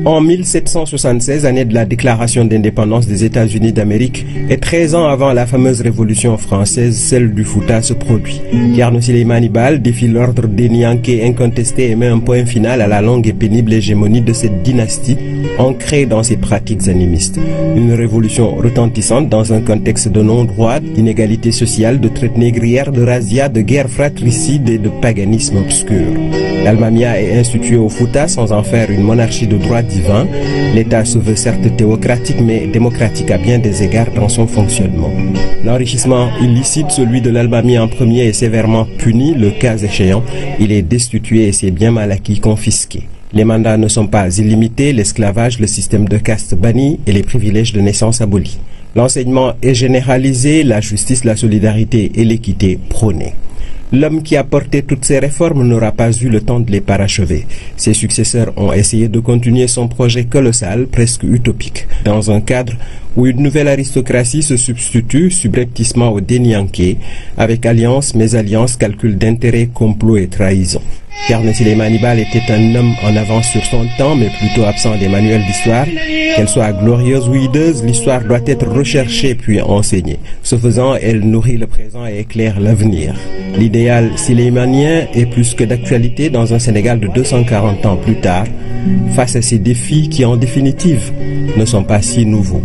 En 1776, année de la déclaration d'indépendance des États-Unis d'Amérique, et 13 ans avant la fameuse révolution française, celle du Fouta se produit. Thierno Souleymane Baal défie l'ordre des Nianké incontesté et met un point final à la longue et pénible hégémonie de cette dynastie, ancrée dans ses pratiques animistes. Une révolution retentissante dans un contexte de non-droit, d'inégalité sociale, de traite négrière, de razzia, de guerre fratricide et de paganisme obscur. L'Almamia est instituée au Fouta sans en faire une monarchie de droit divin. L'État se veut certes théocratique mais démocratique à bien des égards dans son fonctionnement. L'enrichissement illicite, celui de l'Almamia en premier, est sévèrement puni. Le cas échéant, il est destitué et ses biens mal acquis confisqués. Les mandats ne sont pas illimités, l'esclavage, le système de caste banni et les privilèges de naissance abolis. L'enseignement est généralisé, la justice, la solidarité et l'équité prônées. L'homme qui a porté toutes ces réformes n'aura pas eu le temps de les parachever. Ses successeurs ont essayé de continuer son projet colossal, presque utopique, dans un cadre où une nouvelle aristocratie se substitue subrepticement au Dénianké, avec alliance, mésalliance, calcul d'intérêts, complot et trahison. Thierno Souleymane Baal était un homme en avance sur son temps, mais plutôt absent des manuels d'histoire. Qu'elle soit glorieuse ou hideuse, l'histoire doit être recherchée puis enseignée. Ce faisant, elle nourrit le présent et éclaire l'avenir. L'idéal soulaymanien est plus que d'actualité dans un Sénégal de 240 ans plus tard, face à ces défis qui, en définitive, ne sont pas si nouveaux.